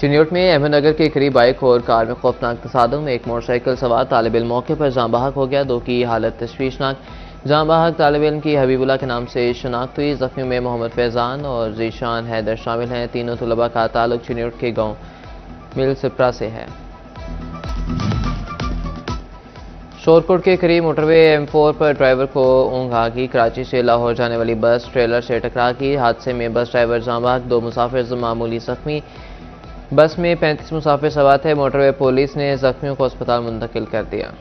चिन्योट में अहमदनगर के करीब बाइक और कार में खौफनाक तसादुम में एक मोटरसाइकिल सवार तालिब इल्म मौके पर जाँ बहक हो गया। दो की हालत तशवीशनाक। जाँ बहक तालिब इल्म की हबीबुल्ला के नाम से शनाख्त हुई। जख्मियों में मोहम्मद फैजान और जीशान हैदर शामिल हैं। तीनों तलबा का ताल्लुक चिन्योट के गाँव मिलसिप्रा से है। शोरकोट के करीब मोटरवे M4 पर ड्राइवर को ऊँघ आ गई। कराची से लाहौर जाने वाली बस ट्रेलर से टकरा गई। हादसे में बस ड्राइवर जाँ बहक, दो मुसाफिर मामूली जख्मी। बस में 35 मुसाफिर सवार थे। मोटरवे पुलिस ने जख्मियों को अस्पताल मुंतकिल कर दिया।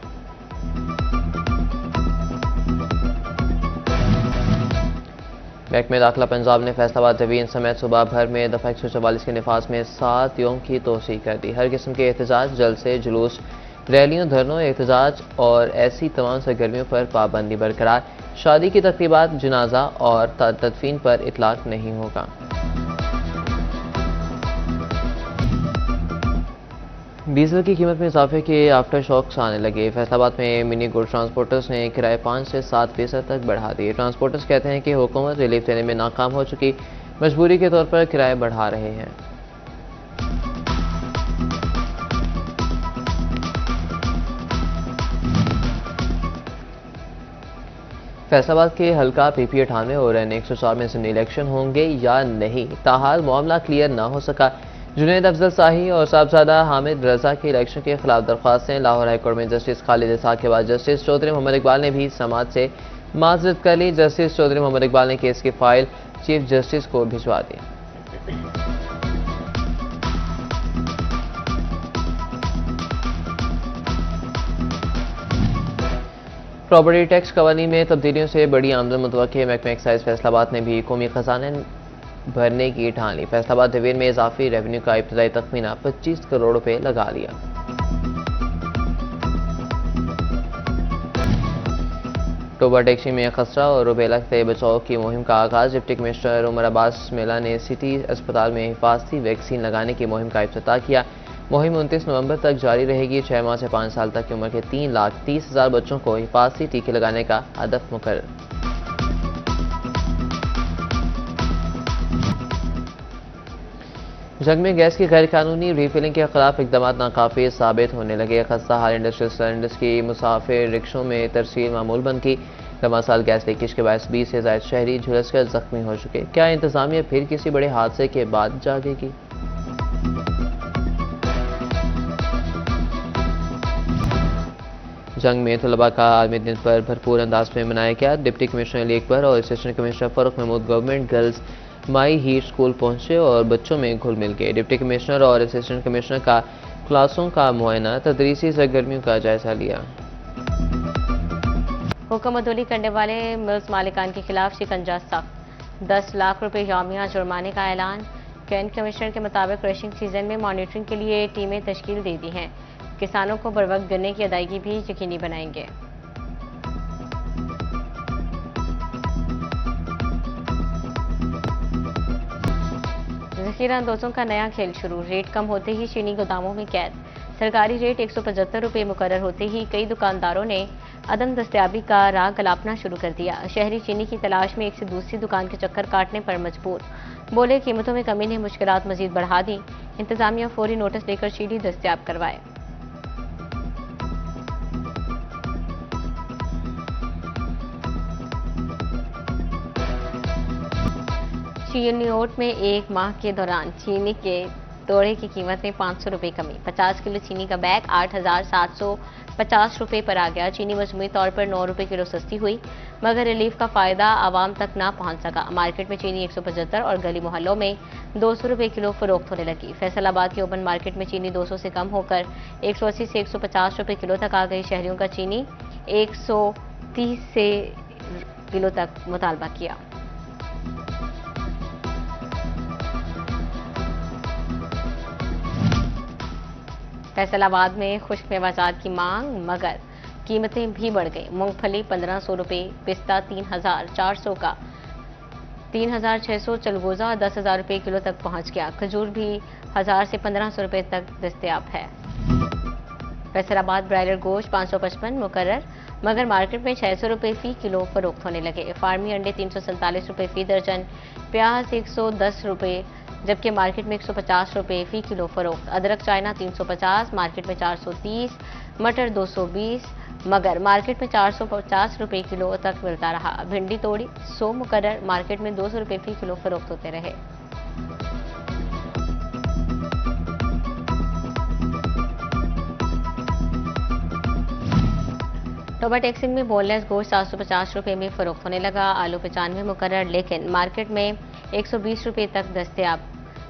महकमे दाखिला पंजाब ने फैसलाबाद जवीन समेत सूबा भर में दफा 144 के निफाज में 7 यौम की तोसी कर दी। हर किस्म के एहतजाज, जलसे, जुलूस, रैलियों, धरनों, एहतजाज और ऐसी तमाम सरगर्मियों पर पाबंदी बरकरार। शादी की तकरीबात, जनाजा और तदफीन पर इतलाक नहीं होगा। डीजल की कीमत में इजाफे के आफ्टर शॉक्स आने लगे। फैसलाबाद में मिनी गुड ट्रांसपोर्टर्स ने किराए 5 से 7% तक बढ़ा दिए। ट्रांसपोर्टर्स कहते हैं कि हुकूमत रिलीफ देने में नाकाम हो चुकी, मजबूरी के तौर पर किराए बढ़ा रहे हैं। फैसलाबाद के हल्का PP 98 और N 104 में ज़िमनी इलेक्शन होंगे या नहीं, ताहाल मामला क्लियर ना हो सका। जुनैद अफजल शाही और साहबजादा हामिद रजा के इलेक्शन के खिलाफ दरख्वास्तें लाहौर हाईकोर्ट में जस्टिस खालिद इसहाक के बाद जस्टिस चौधरी मोहम्मद इकबाल ने भी समाअत से माजरत कर ली। जस्टिस चौधरी मोहम्मद इकबाल ने केस की फाइल चीफ जस्टिस को भिजवा दी। प्रॉपर्टी टैक्स कवानीन में तब्दीलियों से बड़ी आमदन मुतवक्के। महकमा एक्साइज फैसलाबाद ने भी कौमी खजाने भरने की ठान ली। फैसलाबाद डिवीजन में इजाफी रेवेन्यू का इब्तदाई तखमीना 25 करोड़ रुपए लगा लिया। टोबा टैक्सी में खसरा और रुबेला से बचाव की मुहिम का आगाज। डिप्टी कमिश्नर उमर अब्बास मेला ने सिटी अस्पताल में हिफाजती वैक्सीन लगाने की मुहिम का इफ्तिताह किया। मुहिम 29 नवंबर तक जारी रहेगी। 6 माह से 5 साल तक की उम्र के 3,30,000 बच्चों को हिफाजती टीके लगाने का हदफ मुकर्रर। जंग में गैस की गैर कानूनी रीफिलिंग के खिलाफ इकदाम नाकाफी साबित होने लगे। खस्ता हाल इंडस्ट्रियल सिलेंडर्स की मुसाफिर रिक्शों में तरसील मामूल बन की। घमासाल गैस लीकेज के बायस 20 से ज्यादा शहरी झुलसकर जख्मी हो चुके। क्या इंतजामिया फिर किसी बड़े हादसे के बाद जागेगी? जंग में तलबा का आलमी दिन पर भरपूर अंदाज में मनाया गया। डिप्टी कमिश्नर अली अकबर और assistant commissioner Farooq Mahmood government girls माई हीट स्कूल पहुंचे और बच्चों में घुल मिल गए। डिप्टी कमिश्नर और असिस्टेंट कमिश्नर का क्लासों का मुआयना, तदरीसी सरगर्मियों का जायजा लिया। हुकूमत अदौली करने वाले मिल्स मालिकान के खिलाफ शिकंजा सख्त। 10 लाख रुपए जामिया जुर्माने का ऐलान। कैंट कमिश्नर के मुताबिक क्रशिंग सीजन में मॉनिटरिंग के लिए टीमें तश्कील दे दी हैं। किसानों को बर वक्त गन्ने की अदायगी भी यकीनी बनाएंगे। जखीरा अंदोजों का नया खेल शुरू। रेट कम होते ही चीनी गोदामों में कैद। सरकारी रेट 175 रुपये मुकर्रर होते ही कई दुकानदारों ने अदम दस्तयाबी का राग अलापना शुरू कर दिया। शहरी चीनी की तलाश में एक से दूसरी दुकान के चक्कर काटने पर मजबूर। बोले कीमतों में कमी ने मुश्किलात मजीद बढ़ा दी। इंतजामिया फौरी नोटिस देकर चीनी दस्तयाब करवाए। चिन्योट में एक माह के दौरान चीनी के तोड़े की कीमत में 500 रुपये कमी। 50 किलो चीनी का बैग 8,750 रुपये पर आ गया। चीनी मजमूई तौर पर 9 रुपये किलो सस्ती हुई, मगर रिलीफ का फायदा आवाम तक ना पहुंच सका। मार्केट में चीनी 175 और गली मोहल्लों में 200 रुपये किलो फरोख्त होने लगी। फैसलाबाद के ओपन मार्केट में चीनी 200 से कम होकर 180 से 150 रुपये किलो तक आ गई। शहरियों का चीनी 130 से किलो तक मुतालबा किया। फैसलाबाद में खुश्क मेवाजात की मांग, मगर कीमतें भी बढ़ गई। मूंगफली 1500 रुपये, पिस्ता 3,400 का, 3,600 चलगोजा 10,000 रुपये किलो तक पहुंच गया। खजूर भी 1,000 से 1,500 रुपये तक दस्तयाब है। फैसलाबाद ब्रायलर गोश्त 555 मुकर्रर, मगर मार्केट में 600 रुपये फी किलो फरोख्त होने लगे। फार्मी अंडे 347 रुपये फी दर्जन, प्याज 110 रुपये जबकि मार्केट में 150 रुपये फी किलो फरोख्त। अदरक चाइना 350, मार्केट में 430, मटर 220, मगर मार्केट में 450 रुपये किलो तक मिलता रहा। भिंडी तोड़ी 100 मुकर्रर, मार्केट में 200 रुपये फी किलो फरोख्त होते रहे। टोबा टेक्सिंग में बोनलेस गोश्त 750 रुपये में फरोख्त होने लगा। आलू 95 मुकर्रर, लेकिन मार्केट में 120 रुपये तक दस्तयाब।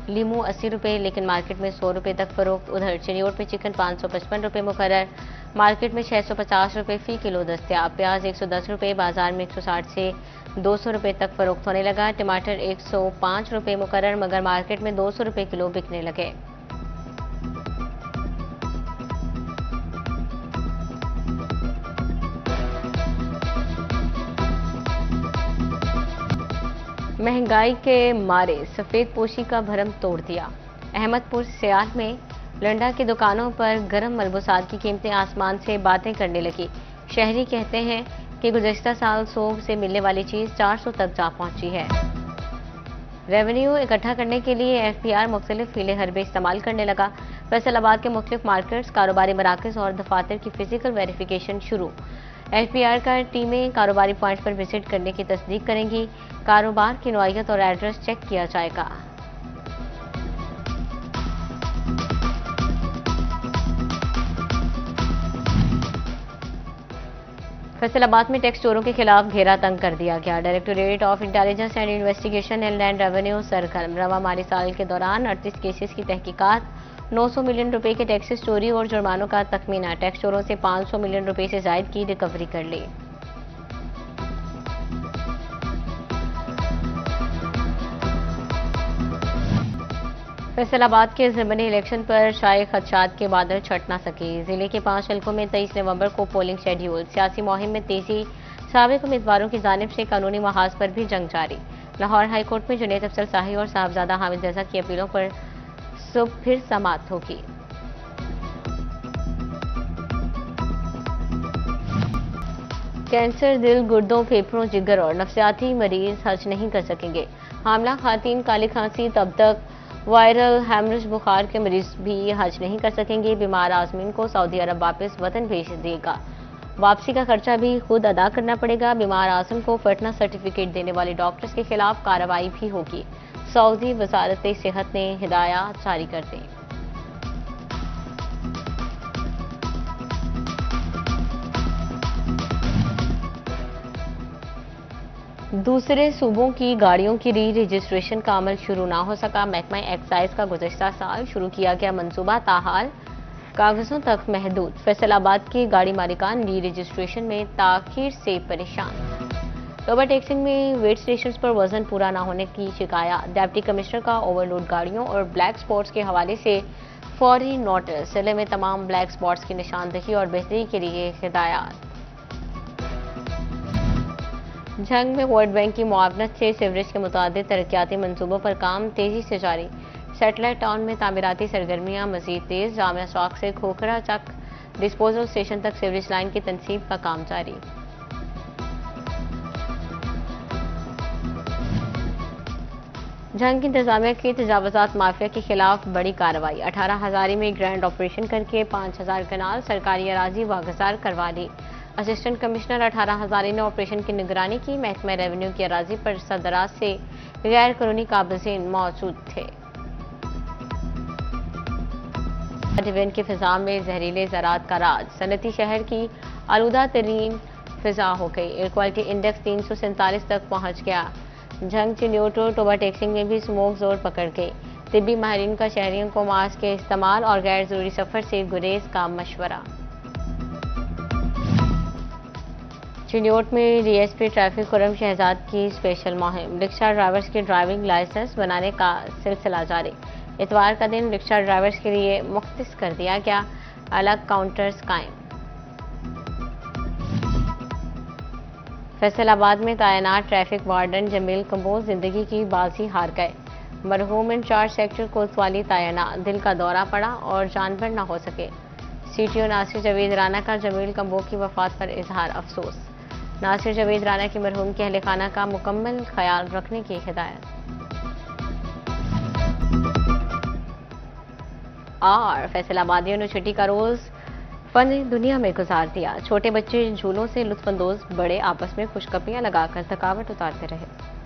लीमू 80 रुपये, लेकिन मार्केट में 100 रुपये तक फरोख्त। उधर चिनियोट में चिकन 555 रुपये मुकर्रर, मार्केट में 650 रुपये फी किलो दस्तयाब। प्याज 110 रुपये, बाजार में 160 से 200 रुपये तक फरोख्त होने लगा। टमाटर 105 रुपये मुकर्रर, मगर मार्केट में 200 रुपये किलो बिकने लगे। महंगाई के मारे सफेद पोशी का भरम तोड़ दिया। अहमदपुर सियाल में लंडा की दुकानों पर गर्म मलबूसात की कीमतें आसमान से बातें करने लगी। शहरी कहते हैं कि गुज़श्ता साल 100 से मिलने वाली चीज 400 तक जा पहुंची है। रेवेन्यू इकट्ठा करने के लिए एफपीआर मुख्तलिफ हीले हरबे इस्तेमाल करने लगा। फैसलाबाद के मुख्तलिफ मार्केट्स, कारोबारी मराकज़ और दफातर की फिजिकल वेरिफिकेशन शुरू। एफपीआर का टीमें कारोबारी पॉइंट पर विजिट करने की तस्दीक करेंगी। कारोबार की नौइयत और एड्रेस चेक किया जाएगा। फैसलाबाद में टैक्स चोरों के खिलाफ घेरा तंग कर दिया गया। Directorate of Intelligence and Investigation and Land Revenue सरगर्म। रवा माली साल के दौरान 38 केसेस की तहकीकात, 900 मिलियन रुपए के टैक्सेस चोरी और जुर्मानों का तखमीना। टैक्स चोरों से 500 मिलियन रुपए से जायद की रिकवरी कर ली। फैसलाबाद के ज़िमनी इलेक्शन पर शाये खदशात के बादल छट ना सके। जिले के 5 हलकों में 23 नवंबर को पोलिंग शेड्यूल। सियासी मुहिम में तेजी, साबिक उम्मीदवारों की जानिब से कानूनी महाज पर भी जंग जारी। लाहौर हाई कोर्ट में जुनैद अफजल शाही और साहबजादा हामिद रजा की अपीलों पर सुबह फिर समाअत होगी। कैंसर, दिल, गुर्दों, फेफड़ों, जिगर और नफ्सियाती मरीज हज नहीं कर सकेंगे। हामला खातून, काली खांसी, तब तक वायरल हैमरेज बुखार के मरीज भी हज नहीं कर सकेंगे। बीमार आजमीन को सऊदी अरब वापस वतन भेज देगा। वापसी का खर्चा भी खुद अदा करना पड़ेगा। बीमार आजम को फटना सर्टिफिकेट देने वाले डॉक्टर्स के खिलाफ कार्रवाई भी होगी। सऊदी वजारत सेहत ने हिदायत जारी कर दी। दूसरे सूबों की गाड़ियों की री रजिस्ट्रेशन का अमल शुरू ना हो सका। महकमा एक्साइज का गुज़श्ता साल शुरू किया गया मंसूबा ताहाल कागजों तक महदूद। फैसलाबाद की गाड़ी मालिकान री रजिस्ट्रेशन में ताखीर से परेशान। टोबा टेक्सिंग में वेट स्टेशन पर वजन पूरा न होने की शिकायत। डिप्टी कमिश्नर का ओवरलोड गाड़ियों और ब्लैक स्पॉट्स के हवाले से फौरी नोटिस। जिले में तमाम ब्लैक स्पॉट्स की निशानदही और बेहतरी के लिए हिदायत। झंग में वर्ल्ड बैंक की मुआवनत से सीवरेज के मुताबिक तरक्याती मंसूबों पर काम तेजी से जारी। सैटेलाइट टाउन में तामीराती सरगर्मियां मजीद तेज। जामिया चौक से खोखरा चक डिस्पोजल स्टेशन तक सीवरेज लाइन की तनसीब का काम जारी। झंग इंतजामिया की तजावुजात माफिया के खिलाफ बड़ी कार्रवाई। 18 हजारी में ग्रैंड ऑपरेशन करके 5000 कनाल सरकारी अराजी वागजार करवा ली। असिस्टेंट कमिश्नर 18 हजारी ने ऑपरेशन की निगरानी की। महकमा रेवेन्यू की अराजी पर सरदराज से गैर कानूनी काबिज़ीन मौजूद थे। डिवीजन की फिजा में जहरीले ज़रात का राज। सनती शहर की आलूदा तरीन फिजा हो गई। एयर क्वालिटी इंडेक्स 347 तक पहुंच गया। झंग, चिन्योटो, टोबा टेक्सिंग में भी स्मोक जोर पकड़ गई। तिब्बी माहिरीन का शहरियों को मास्क के इस्तेमाल और गैर जरूरी सफर से गुरेज का मशवरा। चिन्योट में डीएसपी ट्रैफिक खुरम शहजाद की स्पेशल मुहिम। रिक्शा ड्राइवर्स के ड्राइविंग लाइसेंस बनाने का सिलसिला जारी। इतवार का दिन रिक्शा ड्राइवर्स के लिए मुख्तस कर दिया गया। अलग काउंटर्स कायम। फैसलाबाद में तैनात ट्रैफिक वार्डन जमील कंबोज जिंदगी की बाजी हार गए। मरहूम इंचार्ज सेक्टर कोतवाली तैनात, दिल का दौरा पड़ा और जानवर न हो सके। सीटीओ नासिर जावेद राना का जमील कंबो की वफात पर इजहार अफसोस। नासिर जावेद राना की मरहूम के अहल खाना का मुकम्मल ख्याल रखने की हिदायत। और फैसलाबादियों ने छुट्टी का रोज फन दुनिया में गुजार दिया। छोटे बच्चे झूलों से लुत्फानंदोज, बड़े आपस में खुशखबरियां लगाकर थकावट उतारते रहे।